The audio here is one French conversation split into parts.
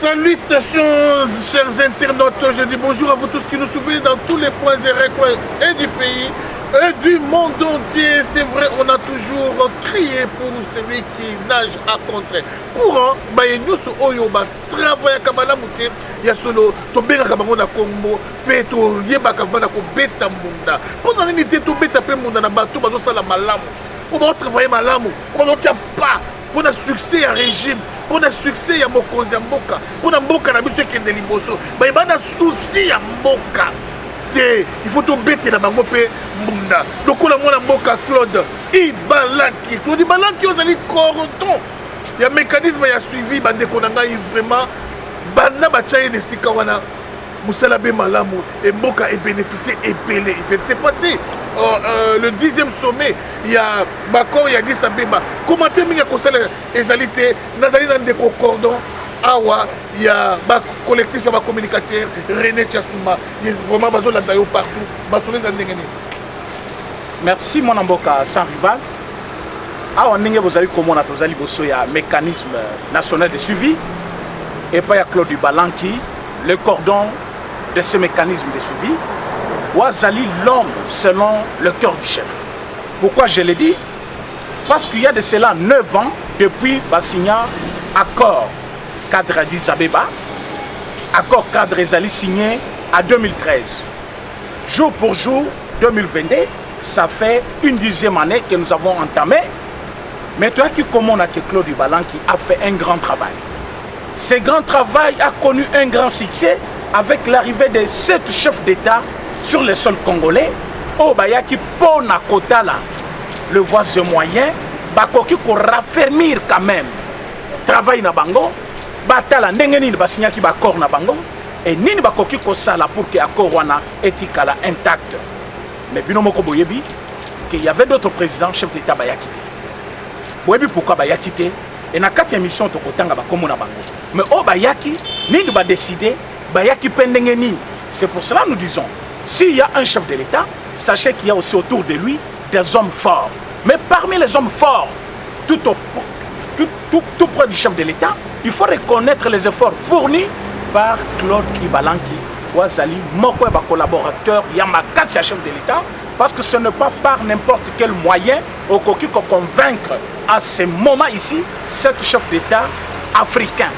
Salutations, chers internautes. Je dis bonjour à vous tous qui nous suivez dans tous les coins et recoins et du pays et du monde entier. C'est vrai, on a toujours crié pour celui qui nage à contre courant. Nous sommes travail à Kabana Mouté. Il y a solo, Tobera Kabana Kombo, Peto, Yebaka Bana Beta Munda. Pendant l'unité, Tobeta Pemunda Nabato, Bazo Salamalam. On va travailler Malamu. On va pas. Pour un succès à régime, pour un succès à Mokonzi Mboka, pour un Mboka na biso qui est de Liboso, il y a un souci à Mboka. Il faut tomber dans la Mboka Mbunda. Donc on a mon Mboka Claude Ibalaki. Claude Ibalaki, on a dit coronton. Il y a un mécanisme qui a suivi, vraiment, Banda Bachaye de Sikawana. Moussala Malamu et Mboka est bénéficié et belé. C'est passé le 10e sommet. Il y a Bakor, il y a Addis Abeba. Comment il y a les alité, Nazali dans des concordants. Awa, il y a un collectif, un communicateur, René Tchassouma. Il y a vraiment besoin de partout. Merci mon Mboka sans rival. Awa, vous avez comment il y a un mécanisme national de suivi. Et puis il y a Claude Balanki, le cordon de ce mécanisme de suivi, Ouazali l'homme selon le cœur du chef. Pourquoi je l'ai dit? Parce qu'il y a de cela 9 ans depuis Bassigna, accord cadre Addis Abeba, accord cadre Ezali signé à 2013. Jour pour jour, 2022, ça fait une 10e année que nous avons entamé. Mais toi qui commande que Claude Balanki a fait un grand travail. Ce grand travail a connu un grand succès avec l'arrivée de 7 chefs d'État sur le sol congolais. Oh, Bayaki Pona Kotala, le voisin moyen, Bakoki pour raffermir quand même. Travail na bango, Batala Nengeni Basigna qui bakor na bango, et Nini Bakoki Kosala pour que l'accord wana etikala intact. Mais Binomoko Boyebi, qu'il y avait d'autres présidents, chefs d'État Bayaki. Boyebi pourquoi Bayaki? Et na 4e mission to kotanga ba komo na bango. Mais oh bayaki ni ba décider bayaki pendengeni. C'est pour cela nous disons s'il y a un chef de l'État, sachez qu'il y a aussi autour de lui des hommes forts. Mais parmi les hommes forts, tout près du chef de l'État, il faut reconnaître les efforts fournis par Claude Ibalanki, Ouazali, Moko et collaborateur, Yamakasi, chef de l'État, parce que ce n'est pas par n'importe quel moyen au coquille qu'on convaincre à ce moment ici, cet chef d'État africain,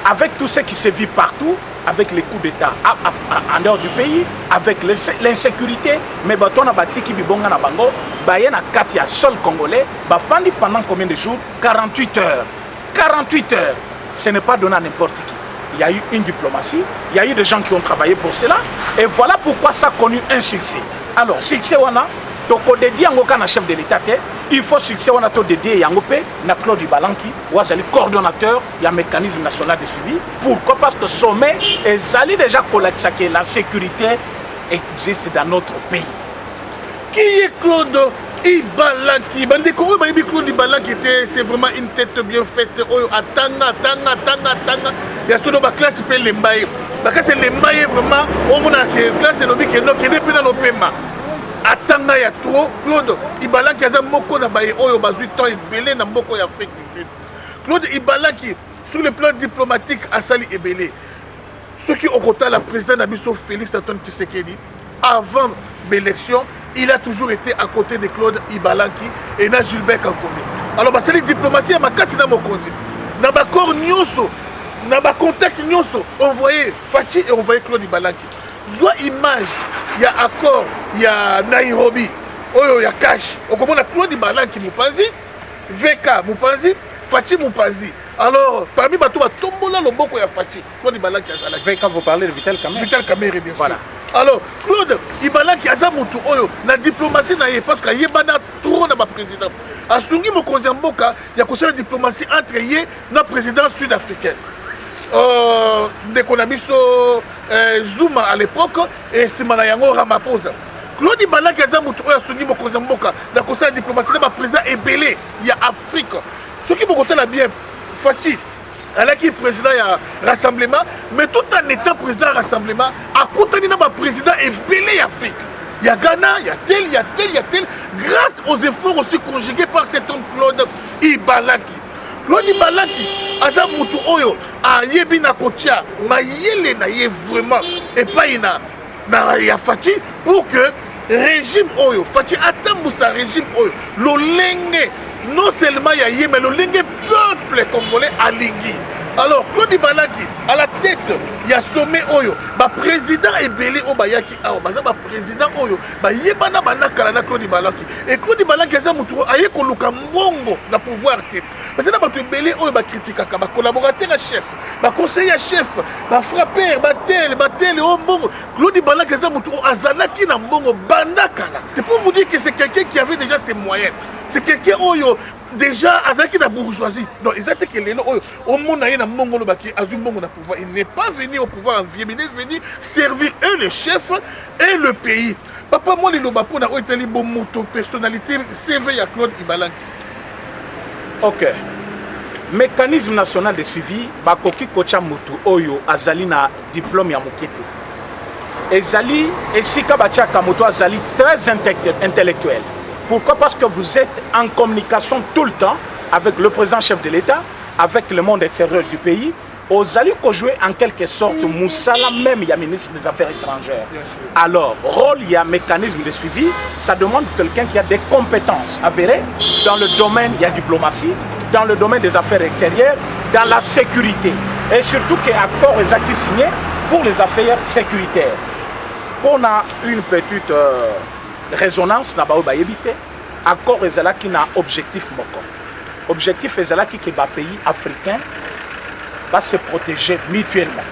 avec tout ce qui se vit partout, avec les coups d'État en dehors du pays, avec l'insécurité, mais on a bâti qui bibonga na bango, bayena katia sol congolais, bafandi pendant combien de jours? 48 heures. 48 heures. Ce n'est pas donné à n'importe qui. Il y a eu une diplomatie, il y a eu des gens qui ont travaillé pour cela, et voilà pourquoi ça a connu un succès. Alors, succès wana, toko dédié à chef de l'État, il faut succès wana to dédié à na Claude Balanki, Ouazali coordonnateur, il y a un mécanisme national de suivi. Pourquoi? Parce que le sommet est déjà collecté que la sécurité existe dans notre pays. Qui est Claude Ibalaki? Bandeko, Claude Ibalaki, c'est vraiment une tête bien faite. Tanga. Il y a solo classe qui peut l'embailler. Parce que c'est l'embailler vraiment. On a une classe qui est dans nos paiements. Atanga ya trop. Claude Ibalaki a moko na baye oyo bazui temps ebele na moko ya Afrique du Sud. Claude Ibalaki sur le plan diplomatique a sali ebele. Ceux qui ont côté la présidente Nabiso Félix Antoine Tshisekedi avant l'élection, il a toujours été à côté de Claude Ibalaki et na Gilbert Kankomé. Alors bah c'est la diplomatie à makasi na mokonzi. Na bakor nyonso, na ba contact nyonso, on voyait Fachi et on voyait Claude Ibalaki. Zoa image, il y a accord, il y a Nairobi, il y a Cash. On commence à Claude Ibalaki Moupanzi, VK Moupanzi, Fachi Moupanzi. Alors, parmi les tombola le boko ya Fachi, Claude Ibalaki Azalaki. VK, vous parlez de Vital Kamerhe. Vital Kamerhe, bien sûr. Voilà. Alors, Claude Ibalaki Azamutu, la diplomatie, parce qu'il y a trop de président. À Sungi Mokonzi Mboka, il y a la diplomatie entre eux et le président sud-africain. Ndekonabiso Zuma à l'époque et Simanayango Ramaphosa. Claude Ibalaki Azamutu, Sungi Mokonzi Mboka, la diplomatie, le président est belé, il y a Afrique. Ce qui me bien, Fachi, elle est président du rassemblement, mais tout en étant président du rassemblement, à côté de président est belé Afrique. il y a Ghana, il y a tel, il y a tel, il y a tel, grâce aux efforts aussi conjugués par cet homme Claude Ibalaki. Claude Ibalaki, aza mutu oyo, ayebi na kotia, mayele na ye vraiment, et pas na ya Fati, pour que régime oyo, Fati atambusa régime oyo, lolenge, non seulement ya ye, mais lolenge peuple congolais alingi. Alors, Claude Ibalaki, à la tête, il y a sommet Oyo, le président Ebele Obayaki, le président Oyo, il y a Claude Ibalaki. Et Claude Ibalaki, il y a le pouvoir. Parce que il y a des critiques, des collaborateurs chef, des conseillers chef, des frappeurs, des tel, Claude Ibalaki, il y a Azanaki Nambongo, Bandakala. C'est pour vous dire que c'est quelqu'un qui avait déjà ses moyens. C'est quelqu'un Oyo. Déjà, avec la bourgeoisie, non, exactement que les au monde na mongo baki azumbongo na pouvoir, il n'est pas venu au pouvoir en vie, mais il est venu servir eux les chefs et le pays. Papa moi les lobapo na oteli bon moto personnalité CV à Claude Ibalaki. OK. Mécanisme national de suivi bakoki kocha mutu oyo azali na diplôme ya mokete. Ezali esika bachaka moto azali très intellectuel. Pourquoi? Parce que vous êtes en communication tout le temps avec le président chef de l'État, avec le monde extérieur du pays. Vous allez jouer en quelque sorte Moussala, même il y a ministre des Affaires étrangères. Alors, rôle, il y a mécanisme de suivi. Ça demande quelqu'un qui a des compétences avérées dans le domaine, il y a diplomatie, dans le domaine des affaires extérieures, dans la sécurité. Et surtout qu'il y a un accord qui signé pour les affaires sécuritaires. On a une petite... résonance na bao ba yebité accord ezala qui na objectif moko objectif ezala qui que ba pays africains va se protéger mutuellement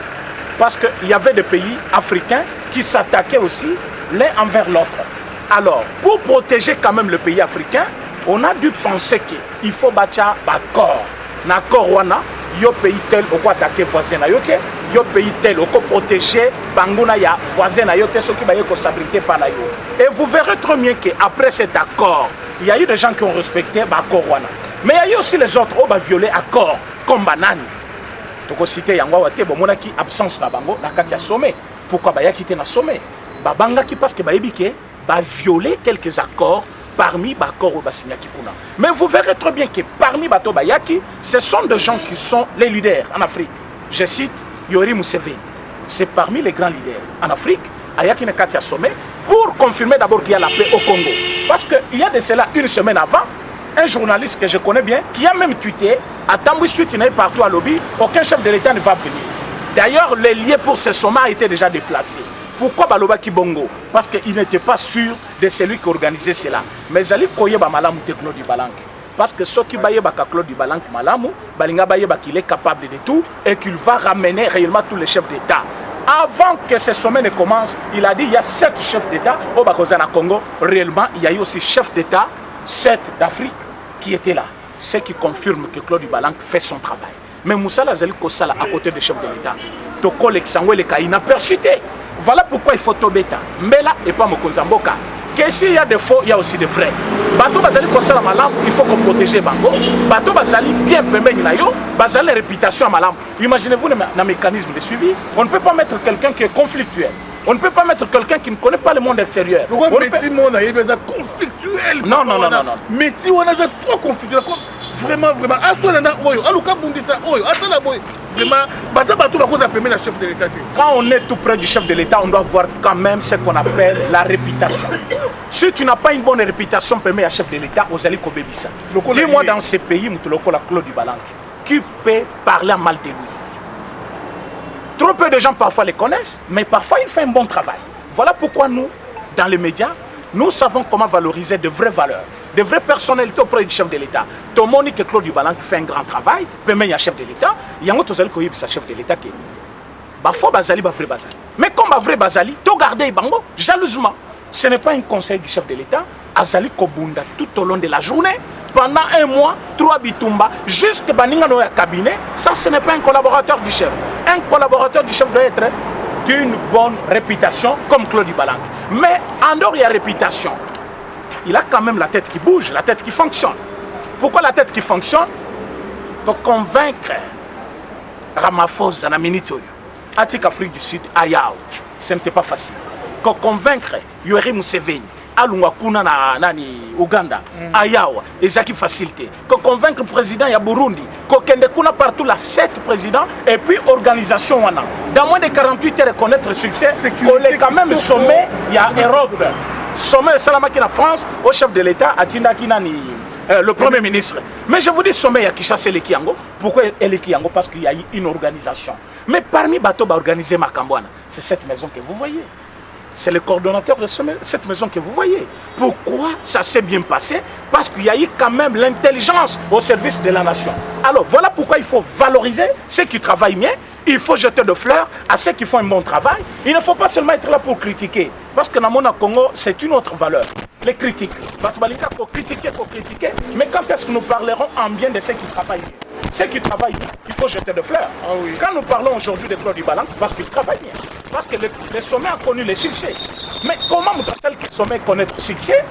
parce que il y avait des pays africains qui s'attaquaient aussi l'un envers l'autre. Alors pour protéger quand même le pays africain, on a dû penser que il faut bâtir accord na accord wana yo pays tel au quoi attaquer voisin na yo ke yo pays tel au quoi protéger banguna ya voisin na yo te ceux qui ba ko s'abriter par la yo. Et vous verrez très bien qu'après cet accord, il y a eu des gens qui ont respecté l'accord. Mais il y a eu aussi les autres qui ont violé l'accord, comme Banani. Donc, on cite Yangwawate, bon, on a qui absence na bango, na katia sommet. Pourquoi bah, y a quitté na sommet? Bah, banga qui parce que bah, bah, violé quelques accords parmi les accords au Bassignaki Kuna. Mais vous verrez très bien que parmi Bato Bayaki, ce sont des gens qui sont les leaders en Afrique. Je cite Yoweri Museveni. C'est parmi les grands leaders en Afrique. Ayaki Nakatia Sommet, pour confirmer d'abord qu'il y a la paix au Congo. Parce qu'il y a de cela une semaine avant, un journaliste que je connais bien, qui a même tweeté, à Tambouy Street, partout à Lobby, aucun chef de l'État ne va venir. D'ailleurs, les liens pour ce sommet étaient déjà déplacés. Pourquoi Baloba Kibongo? Parce qu'il n'était pas sûr de celui qui organisait cela. Mais Ali Koyeba Malamu te Claude Ibalaki. Parce que ceux qui baillent Claude Ibalaki Malamu, Balinga Baye qu'il est capable de tout et qu'il va ramener réellement tous les chefs d'État. Avant que ce sommet ne commence, il a dit qu'il y a 7 chefs d'État au Bakozana Congo. Réellement, il y a eu aussi chefs d'État, 7 d'Afrique qui étaient là. Ce qui confirme que Claude Ibalaki fait son travail. Mais Moussa Lazali Kosala à côté des chefs de l'État. Toko Lexangwe Leka inaperçuté. Voilà pourquoi il faut Tobeta. Mbela et pas Mokonzamboka. Que s'il y a des faux, il y a aussi des vrais. Bateau Bazali Kosala Malam, il faut qu'on protège Bango. Bateau Bazali bien pembe Nayo, Bazali réputation à Malam. Imaginez-vous le mécanisme de suivi. On ne peut pas mettre quelqu'un qui est conflictuel. On ne peut pas mettre quelqu'un qui ne connaît pas le monde extérieur. Pourquoi Métis Mona est conflictuel? Non. Métis Mona est trop conflictuel. Vraiment. Quand on est tout près du chef de l'État, on doit voir quand même ce qu'on appelle la réputation. Si tu n'as pas une bonne réputation, permet à chef de l'État, aux alliés Kobebisa. Dis-moi dans ces pays, la Claude Ibalaki, qui peut parler mal de lui? Trop peu de gens parfois les connaissent, mais parfois il fait un bon travail. Voilà pourquoi nous, dans les médias, nous savons comment valoriser de vraies valeurs, de vraies personnalités auprès du chef de l'État. Tout le monde dit que Claude Ibalaki fait un grand travail, permet à chef de l'État, il y a un autre chef de l'État qui est Bafo Bazali, Bafré Bazali. Mais comme Bafré Bazali, tu gardes Ibango jalousement. Ce n'est pas un conseil du chef de l'État. Azali Kobunda tout au long de la journée, pendant 1 mois, 3 bitumba, jusqu'à Baningano cabinet. Ça, ce n'est pas un collaborateur du chef. Un collaborateur du chef doit être d'une bonne réputation comme Claude Ibalaki. Mais en dehors, il y a réputation. Il a quand même la tête qui bouge, la tête qui fonctionne. Pourquoi la tête qui fonctionne? Pour convaincre Ramaphosa, Naminitoyo, Atik Afrique du Sud, Ayao. Ce n'était pas facile. convaincre Yoweri Museveni alunga kuna na nani Uganda ayawa ezaki facilité que convaincre le président ya Burundi ko kende kuna partout la 7 présidents et puis organisation wana dans moins de 48 heures connaître succès on est quand même sommet il y a Europe sommet salamaki na France au chef de l'état atinda kinani le premier ministre. Mais je vous dis sommet ya Kinshasa le Kiango. Pourquoi le Kiango? Parce qu'il y a eu une organisation. Mais parmi bateaux organisés Makambouana, c'est cette maison que vous voyez. C'est le coordonnateur de cette maison que vous voyez. Pourquoi ça s'est bien passé? Parce qu'il y a eu quand même l'intelligence au service de la nation. Alors voilà pourquoi il faut valoriser ceux qui travaillent bien. Il faut jeter de fleurs à ceux qui font un bon travail. Il ne faut pas seulement être là pour critiquer. Parce que dans le Congo, c'est une autre valeur. Les critiques. Il faut critiquer. Mais quand est-ce que nous parlerons en bien de ceux qui travaillent bien? Ceux qui travaillent bien, il faut jeter de fleurs. Ah oui. Quand nous parlons aujourd'hui de Claude Balanque, parce qu'il travaille bien. Parce que le sommet a connu le succès. Mais comment celle qui sommet connaître le succès?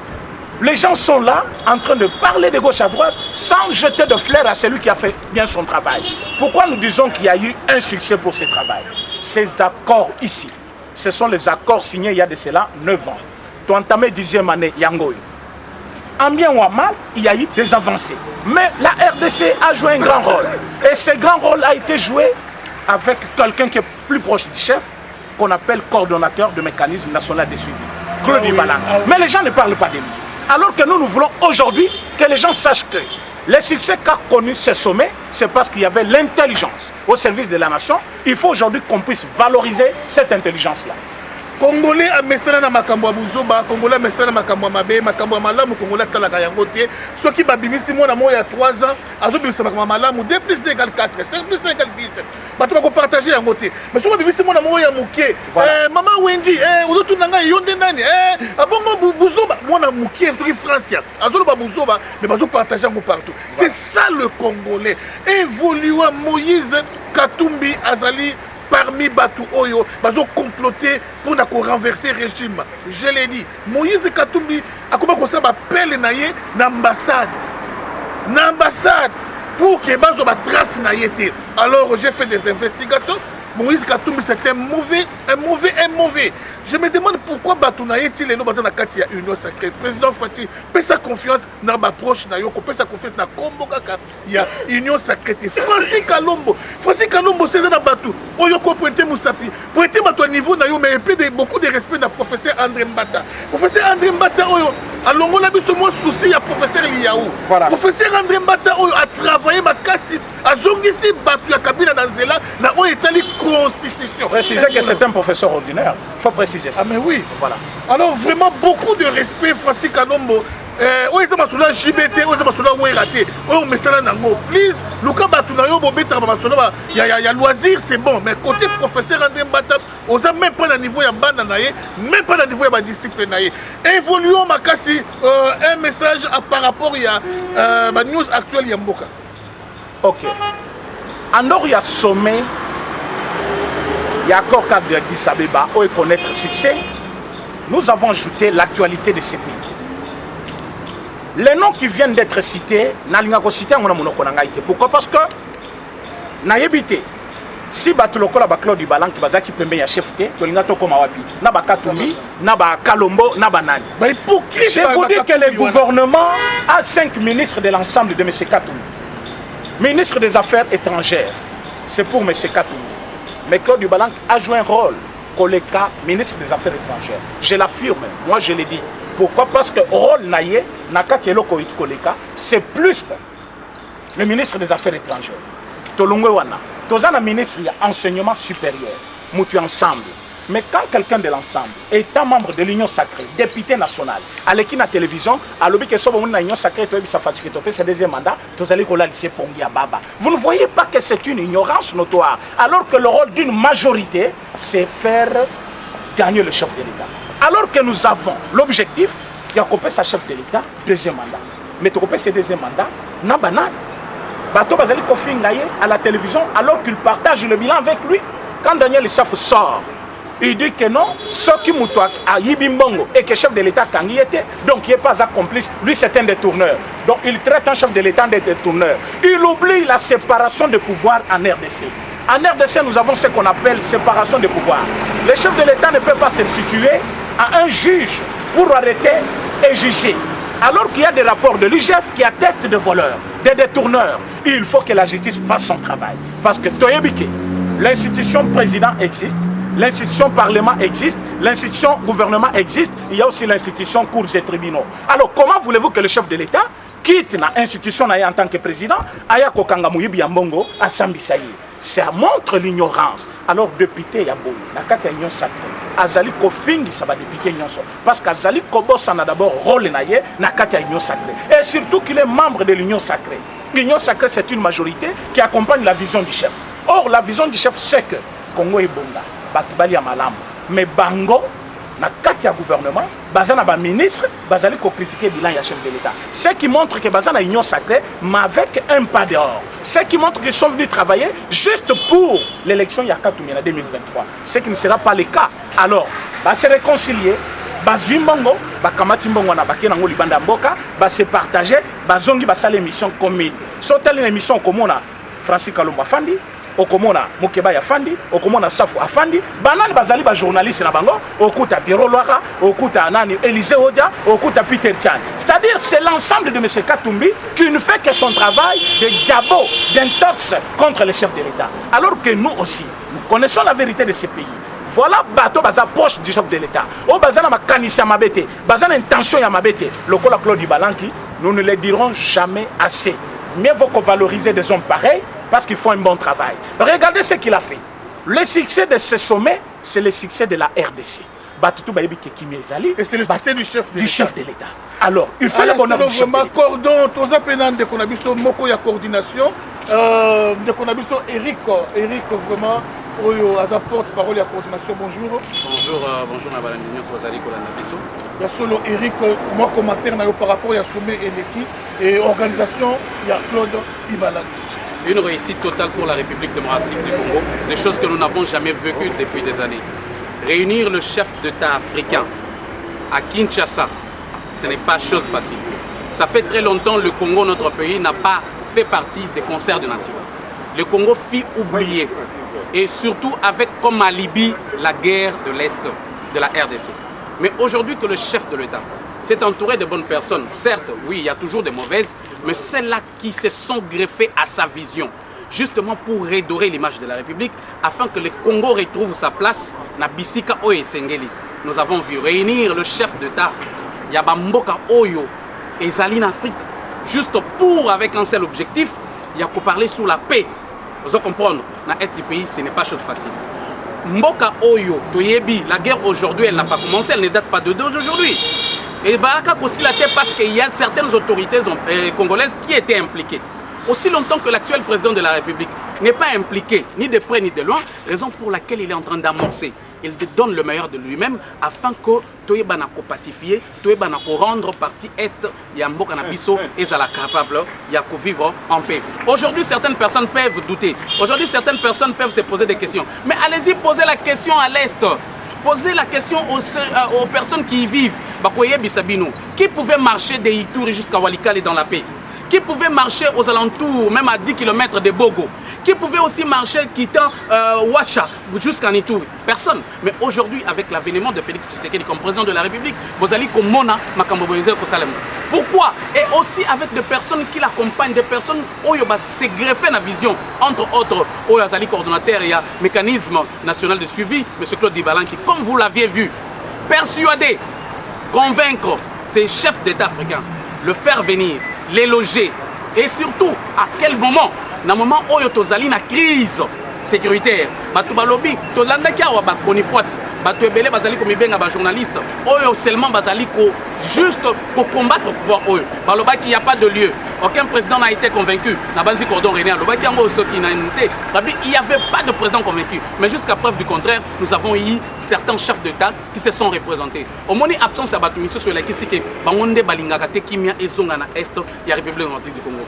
Les gens sont là en train de parler de gauche à droite sans jeter de fleurs à celui qui a fait bien son travail. Pourquoi nous disons qu'il y a eu un succès pour ce travail? Ces accords ici, ce sont les accords signés il y a de cela 9 ans. Tu as entamé 10e année Yangoy. En bien ou en mal, il y a eu des avancées. Mais la RDC a joué un grand rôle. Et ce grand rôle a été joué avec quelqu'un qui est plus proche du chef, qu'on appelle coordonnateur de mécanisme national de suivi, Claude Balanque. Mais les gens ne parlent pas de lui. Alors que nous voulons aujourd'hui que les gens sachent que le succès qu'a connu ce sommet, c'est parce qu'il y avait l'intelligence au service de la nation. Il faut aujourd'hui qu'on puisse valoriser cette intelligence-là. Congolais a mesana na makambo buzoba, Congolais a mesana na makambo mabe, makambo malamu Congolais talaka yango te. Ceux qui babimisi mona mo ya 3 ans, azo bimisa makambo malamu 2 plus 2 égale 4, 5 plus 5 égale 10. Bato bako partager yango te. Mais ceux qui babimisi mona mo ya muke, maman Wendy, ozotu nanga yonde nani, abongo buzoba, mona muke ceux qui Francia. Azo ba buzoba, mais bazo partager yango partout. C'est ça le Congolais. Évoluant Moïse Katumbi Azali parmi Batou Oyo, ils ont comploté pour renverser le régime. Je l'ai dit, Moïse Katumbi a commencé à appeler l'ambassade. L'ambassade pour que les traces n'aient. Alors j'ai fait des investigations. Moïse Katumbi c'est un mauvais. Je me demande pourquoi Batou Naïti les noms dans la carte il y a union sacrée. Président Fatih, paie sa confiance dans ma proche Nayoko, paie sa confiance dans Kombo Kaka. Il y a union sacrée. Francis Kalombo c'est ça dans Batou. Oyoko pointé Moussapi. Pointé Batou à niveau Nayo, mais beaucoup de respect dans professeur André Mbata. Professeur André Mbata Oyo. Alors on a vu ce mot souci à professeur Liaou. Voilà. Professeur André Mbata Oyo a travaillé ma casse à Zongisi Batou à Kabila dans Zela, na Oyo Italie constitution. Précisez que c'est un professeur ordinaire. Il faut préciser ça. Ah mais oui. Voilà. Alors vraiment beaucoup de respect Francis Kalombo. Oyo eza masolo JBT, oyo eza masolo Werate. Oyo mesala nango. Please, luka Batou na yo bobeta ba masolo ba ya loisir c'est bon, mais côté professeur André Mbata, oza même pas na niveau ya banda na ye, même pas na niveau ya ba discipline na ye. Évoluons makasi un message par rapport à la news actuelle ya mboka. OK. Alors il y a sommet, il y a encore cadre de Addis Abeba, où connaître le succès. Nous avons ajouté l'actualité de ces pays. Les noms qui viennent d'être cités, pourquoi? Parce que naïbité. Si Batuloko ba Claude Balanque bazaki pembe ya chef te, tolinga to koma wapi. Na ba Katumbi, na ba Kalombo, na ba nani. Je vous dis que le gouvernement a 5 ministres de l'ensemble de M. Katumbi. Ministre des Affaires étrangères, c'est pour M. Katumbi. Mais Claude Balanque a joué un rôle. Koleka, ministre des Affaires étrangères. Je l'affirme, moi je l'ai dit. Pourquoi? Parce que rôle naïe, Nakatielo Koit Koleka, c'est plus le ministre des Affaires étrangères. Tolongwe Wana. Tozana ministre, il y a enseignement supérieur. Moutu ensemble. Mais quand quelqu'un de l'ensemble est un membre de l'Union sacrée, député national, à l'équipe de la télévision, à l'objet que soit l'Union sacrée, c'est deuxième mandat, vous allez coller lycée Pongia Baba. Vous ne voyez pas que c'est une ignorance notoire, alors que le rôle d'une majorité, c'est faire gagner le chef de l'État. Alors que nous avons l'objectif, il y a coupé sa chef de l'État, deuxième mandat. Mais tu coupes ce deuxième mandat, n'a banane. Bateau Bazali Kofi à la télévision, alors qu'il partage le bilan avec lui. Quand Daniel Issaf sort, il dit que non, ce qui moutoua à Yibimbongo et que le chef de l'État quand il était, donc il n'est pas un complice, lui c'est un détourneur. Donc il traite un chef de l'État de détourneur. Il oublie la séparation de pouvoir en RDC. En RDC, nous avons ce qu'on appelle séparation de pouvoir. Le chef de l'État ne peut pas se situer à un juge pour arrêter et juger. Alors qu'il y a des rapports de l'IGF qui attestent de voleurs, des détourneurs, il faut que la justice fasse son travail. Parce que Toyebike, l'institution président existe, l'institution parlement existe, l'institution gouvernement existe, il y a aussi l'institution cours et tribunaux. Alors comment voulez-vous que le chef de l'État quitte l'institution en tant que président, aya kokanga muyibi ya mbongo à Sambisaï? Ça montre l'ignorance. Alors député Yabou, la carte union sacrée, Azali Kofingi ça va député nyonso, parce qu'Azali Kobos en a d'abord rôle naie na carte union sacrée, et surtout qu'il est membre de l'union sacrée. L'union sacrée, c'est une majorité qui accompagne la vision du chef. Or la vision du chef, c'est que Congo est bonga, Batibali Amalam, mais Bango na kati ya gouvernement, bazana ba ministre, bazali ko critiquer bilan ya chef de l'État. Ce qui montre que bazana union sacrée, mais avec un pas dehors. Ce qui montre qu'ils sont venus travailler juste pour l'élection Yakatoumia en 2023. Ce qui ne sera pas le cas. Alors, va se réconcilier, va zimbongo, va kamati mbongo na bakena ngo libanda mboka, va se partager, va zongi va sale émission commune. Sauter une émission commune Francis Kalomba Fandi, okomona Mokeba ya Fandi, okomona Safu Afandi, banani bazali ba journaliste na bango, okuta Biro Loaka, okuta nani Élisée Odia, okuta Peter Chan. C'est-à-dire c'est l'ensemble de M. Katumbi qui ne fait que son travail de diabo, d'intox contre les chefs de l'État. Alors que nous aussi, nous connaissons la vérité de ces pays. Voilà bateau baza poche du chef de l'État. O bazana makanisi ya mabete, bazana intention ya mabete. Lokola Claude Balanki, nous ne le dirons jamais assez. Mieux vaut qu'on valorise des hommes pareils parce qu'ils font un bon travail. Regardez ce qu'il a fait. Le succès de ce sommet, c'est le succès de la RDC. Et c'est le succès du chef de l'État. Alors, il fait le bonheur du chef de l'État. Cordon, tous les pénales de Konabiso, Moko ya coordination, de Konabiso, Eric vraiment, à sa porte-parole à coordination, bonjour. Bonjour, Madame Nignon Swazali Kolanabiso. Il y a solo Eric, moi commentaire par rapport à Sommet et l'équipe et organisation, il y a Claude Ibalaki. Une réussite totale pour la République démocratique du Congo, des choses que nous n'avons jamais vécues depuis des années. Réunir le chef d'État africain à Kinshasa, ce n'est pas chose facile. Ça fait très longtemps que le Congo, notre pays, n'a pas fait partie des concerts de nations. Le Congo fut oublié, et surtout avec comme alibi la guerre de l'Est de la RDC. Mais aujourd'hui que le chef de l'État s'est entouré de bonnes personnes, certes, oui, il y a toujours des mauvaises, mais celles-là qui se sont greffées à sa vision, justement pour redorer l'image de la République, afin que le Congo retrouve sa place, na Bisika Oye Sengeli. Nous avons vu réunir le chef d'État, Yabamboka Oyo, et Zali en Afrique, juste pour, avec un seul objectif, il y a qu'à parler sur la paix. Vous comprenez, dans l'Est du pays, ce n'est pas chose facile. Mboka Oyo, Toyebi, la guerre aujourd'hui, elle n'a pas commencé, elle ne date pas d'aujourd'hui. Et Baraka aussi la tête parce qu'il y a certaines autorités congolaises qui étaient impliquées. Aussi longtemps que l'actuel président de la République n'est pas impliqué, ni de près ni de loin, raison pour laquelle il est en train d'amorcer. Il donne le meilleur de lui-même afin que Toyebanako pacifier, Toyebanako rendre partie Est, Yamboka Nabiso et Zala capable, Yako vivre en paix. Aujourd'hui, certaines personnes peuvent douter. Aujourd'hui, certaines personnes peuvent se poser des questions. Mais allez-y, posez la question à l'Est. Posez la question aux personnes qui y vivent. Bakoye Bisabino, qui pouvait marcher de Ituri jusqu'à Walikale dans la paix? Qui pouvait marcher aux alentours, même à 10 km de Bogo? Qui pouvait aussi marcher quittant Ouacha jusqu'en Ituri? Personne. Mais aujourd'hui, avec l'avènement de Félix Tshisekedi comme président de la République, Bozali Komona Makambo Boyezer Kosalem. Pourquoi? Et aussi avec des personnes qui l'accompagnent, des personnes où il s'est greffé la vision, entre autres, où il y a coordonnateur, il y a mécanisme national de suivi, M. Claude Ibalanki, comme vous l'aviez vu, persuader, convaincre ces chefs d'État africains, le faire venir, les loger, et surtout, à quel moment? Dans le moment où il y a une crise sécuritaire, Batubalobi, Tolandaki awa bakonifwati, Batubele bazali comme bien un journaliste, Oyo seulement bazali juste pour combattre le pouvoir Oyo. Baloba qu'il n'y a pas de lieu. Aucun président n'a été convaincu. Nabanzi Cordon René, il n'y avait pas de président convaincu. Mais jusqu'à preuve du contraire, nous avons eu certains chefs d'État qui se sont représentés. Au moment de l'absence de Batumiso sur la question que Bangonde Balingakate Kimia et Zongana Est, il y a la République démocratique du Congo.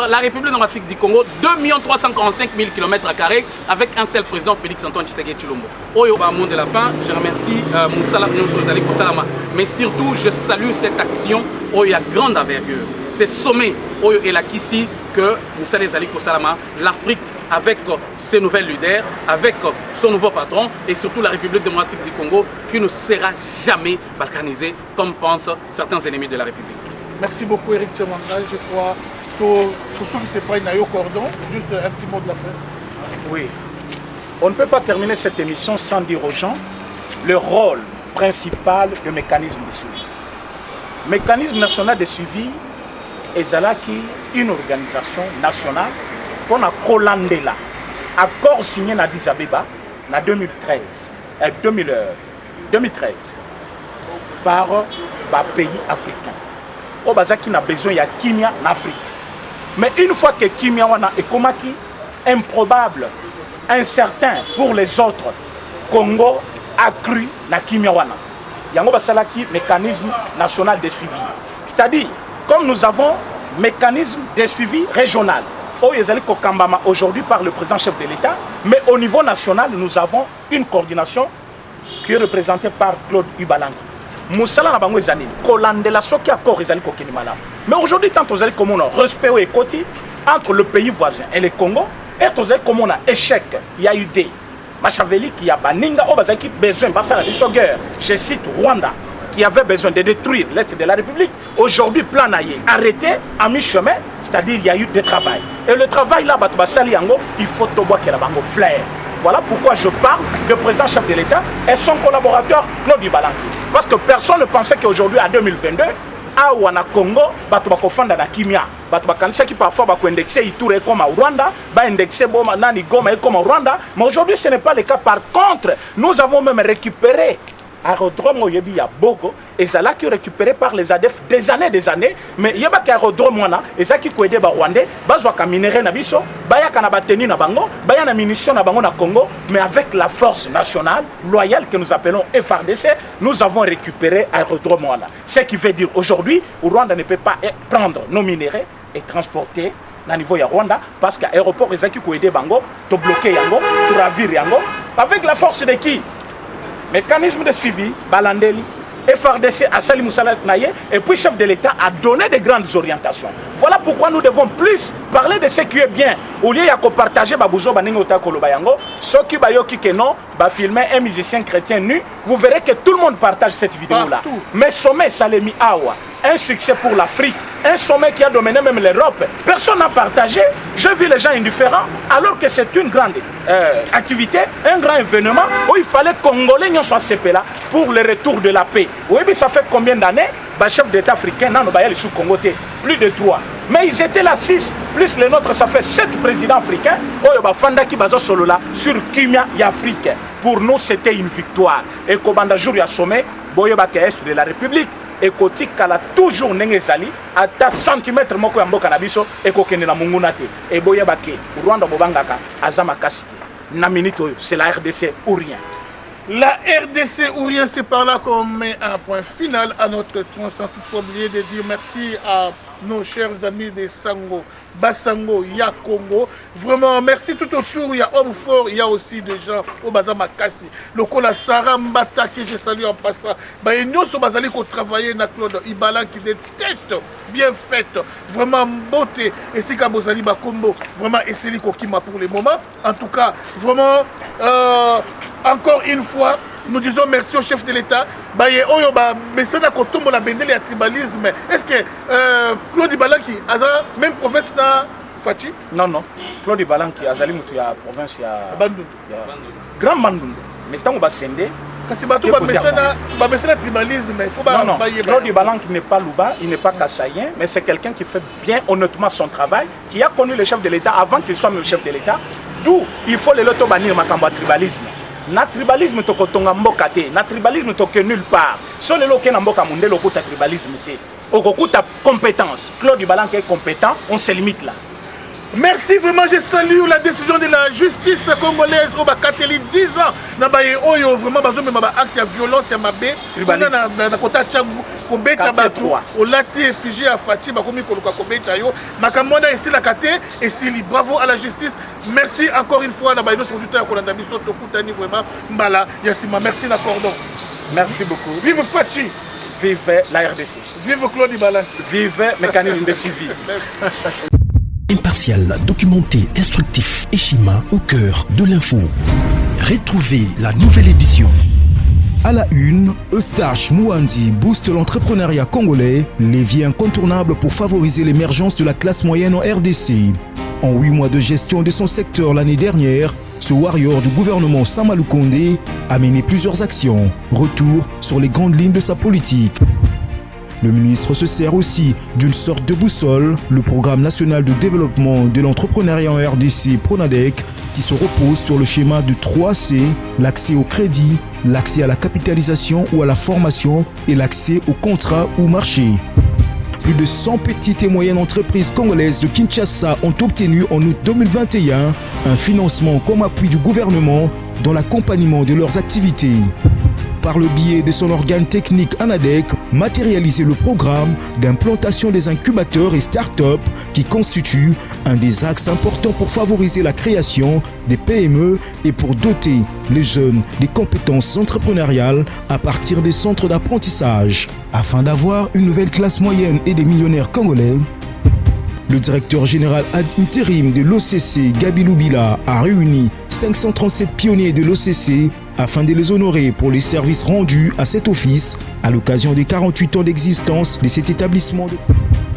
La République démocratique du Congo, 2 345 000 km² avec un seul président, Félix Antoine Tshisekedi Tshilombo. Oyo Bamon de la fin, je remercie Moussala Nyonsozali Kosalama. Mais surtout, je salue cette action où il y a grande envergure. C'est sommet Oyo et la Kissi que Moussala Zali Kosalama, l'Afrique avec ses nouvelles leaders, avec son nouveau patron et surtout la République démocratique du Congo qui ne sera jamais balkanisée comme pensent certains ennemis de la République. Merci beaucoup Eric Tchemanga, je crois. Pour ceux qui se prennent au cordon, juste un petit mot de la fin. Oui. On ne peut pas terminer cette émission sans dire aux gens le rôle principal du mécanisme de suivi. Le mécanisme national de suivi est une organisation nationale qu'on a collandé là. Accord signé à Addis Abeba en 2013 par les pays africains. Au Bazaki a besoin de Kimia en Afrique. Mais une fois que Kimia est comme improbable, incertain pour les autres, Congo a cru na Kimia wana. Yango basalaki mécanisme national de suivi. C'est-à-dire, comme nous avons mécanisme de suivi régional, aujourd'hui par le président chef de l'État, mais au niveau national, nous avons une coordination qui est représentée par Claude Ubalanki. Moussala na bango ezali kolandela soki accord ezali kokeni malamu. Mais aujourd'hui tant tozali comme on respect et écoute entre le pays voisin et le Congo et tozali comme on a échec, il y a eu des Machaveli qui a baninga au bazaki besoin basala biso guerre. Je cite Rwanda qui avait besoin de détruire l'Est de la République. Aujourd'hui plan naïe arrêté à mi-chemin, c'est-à-dire il y a eu du travail. Et le travail là batubasali yango, il faut toboa que la bango flair. Voilà pourquoi je parle du président chef de l'État et son collaborateur Claude Ubalanki. Parce que personne ne pensait qu'aujourd'hui, en 2022, à Congo, Batubakofanda na Kimia, Batubakanisa qui parfois va indexer Itoué comme au Rwanda, va indexer Nani Goma comme au Rwanda. Mais aujourd'hui, ce n'est pas le cas. Par contre, nous avons même récupéré aérodrome au Yebi à Bogo, et ça là qui est récupéré par les ADF des années, mais il y a pas qu'aérodrome wana, et ça qui coûte des Rwandais, bazouaka minerai na biso, baya kanabатени na bango, baya na munitions na bango na Congo, mais avec la force nationale loyale que nous appelons FARDC, nous avons récupéré aérodrome wana. Ce qui veut dire aujourd'hui, le Rwanda ne peut pas prendre nos minerais et transporter na niveau ya Rwanda parce qu'à l'aéroport les qui coûte des bango, to bloquer yango, to ravir yango, avec la force de qui? Mécanisme de suivi, Balandeli, FARDC à Salim Moussala Naye, et puis chef de l'État a donné de grandes orientations. Voilà pourquoi nous devons plus parler de ce qui est bien. Au lieu de partager Babouzo Baningota Kolobayango, ceux qui bayoki que non, filmer un musicien chrétien nu, vous verrez que tout le monde partage cette vidéo-là. Mais sommet Salemi Awa, un succès pour l'Afrique, un sommet qui a dominé même l'Europe. Personne n'a partagé. Je vis les gens indifférents, alors que c'est une grande activité, un grand événement où il fallait que les Congolais soient CP là pour le retour de la paix. Oui, mais ça fait combien d'années? Le chef d'État africain, non, Congo, plus de 3. Mais ils étaient là 6, plus les nôtres, ça fait 7 présidents africains. Sur Kimia et Afrique. Pour nous, c'était une victoire. Et Kobanda jour ya sommet, Boyobake Est de la République. Et Koti Kala toujours Nengezali, à ta centimètre moko ya mboka na biso, et Kokene na Mungunate. Et Boyobake, Rwanda Bobangaka, Azama Kasite. Naminito, c'est la RDC ou rien. La RDC ou rien, c'est par là qu'on met un point final à notre tronc, sans toutefois oublier de dire merci à nos chers amis de Sango, Basango, Ya Congo. Vraiment, merci tout autour. Il y a Homme Fort, il y a aussi des gens au Bazama Kassi. Le Kola Sarah Mbata, que je salue en passant. Nous sommes allés travailler avec Claude Ibala qui des têtes bien faites. Vraiment beauté. Et c'est comme Bozali Bakombo. Vraiment, et c'est Kokima pour le moment. En tout cas, vraiment, encore une fois, nous disons merci au chef de l'État. Mais c'est un la bendele et tribalisme. Est-ce que Claude Ibalanki a même province na Fachi? Non, non. Claude Ibalanki a la province ya Grand Bandundu. Mais tant qu'on va sender. Parce que le tribalisme, il faut pas. Non, Claude Ibalanki n'est pas Louba, il n'est pas Kassaïen, mais c'est quelqu'un qui fait bien honnêtement son travail, qui a connu le chef de l'État avant qu'il soit le chef de l'État. D'où il faut le loto bannir Makamba tribalisme. Na tribalisme tokotonga mboka te, na tribalisme toke nulle part. So le loke na mboka munde lokuta tribalisme te. Okokuta compétence. Claude Ibalanki est compétent, on se limite là. Merci vraiment, je salue la décision de la justice congolaise au Bakateli 10 ans. Nabaye oyo vraiment bazo me ba acte de violence ya mabe. Na kota changu kobeta batu. O lati effigie à Fachi bakomi koluka kobeta yo. Makamona ici la kate et sili. Bravo à la justice. Merci encore une fois nabaye nos producteurs ya kolanda biso tokutani vraiment mbala yasima. Merci na cordon. Merci beaucoup. Vive Fachi. Vive la RDC. Vive Claude Ibalanki. Vive mécanisme de suivi. Impartial, documenté, instructif, Eshima au cœur de l'info. Retrouvez la nouvelle édition. À la une, Eustache Mouandi booste l'entrepreneuriat congolais, levier incontournable pour favoriser l'émergence de la classe moyenne en RDC. En 8 mois de gestion de son secteur l'année dernière, ce warrior du gouvernement Sama Lukonde a mené plusieurs actions. Retour sur les grandes lignes de sa politique. Le ministre se sert aussi d'une sorte de boussole, le Programme national de développement de l'entrepreneuriat en RDC, PRONADEC, qui se repose sur le schéma de 3C, l'accès au crédit, l'accès à la capitalisation ou à la formation et l'accès au contrat ou marché. Plus de 100 petites et moyennes entreprises congolaises de Kinshasa ont obtenu en août 2021 un financement comme appui du gouvernement dans l'accompagnement de leurs activités. Par le biais de son organe technique ANADEC, matérialiser le programme d'implantation des incubateurs et start-up qui constitue un des axes importants pour favoriser la création des PME et pour doter les jeunes des compétences entrepreneuriales à partir des centres d'apprentissage. Afin d'avoir une nouvelle classe moyenne et des millionnaires congolais, le directeur général ad intérim de l'OCC, Gabi Loubila, a réuni 537 pionniers de l'OCC afin de les honorer pour les services rendus à cet office à l'occasion des 48 ans d'existence de cet établissement.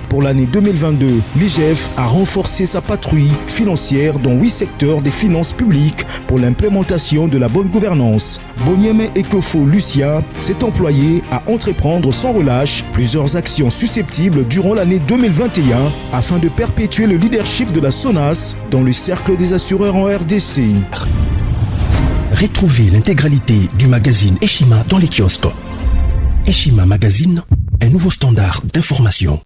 Pour l'année 2022, l'IGF a renforcé sa patrouille financière dans 8 secteurs des finances publiques pour l'implémentation de la bonne gouvernance. Bonieme Ekofo Lucien s'est employé à entreprendre sans relâche plusieurs actions susceptibles durant l'année 2021 afin de perpétuer le leadership de la SONAS dans le cercle des assureurs en RDC. Retrouvez l'intégralité du magazine Eshima dans les kiosques. Eshima Magazine, un nouveau standard d'information.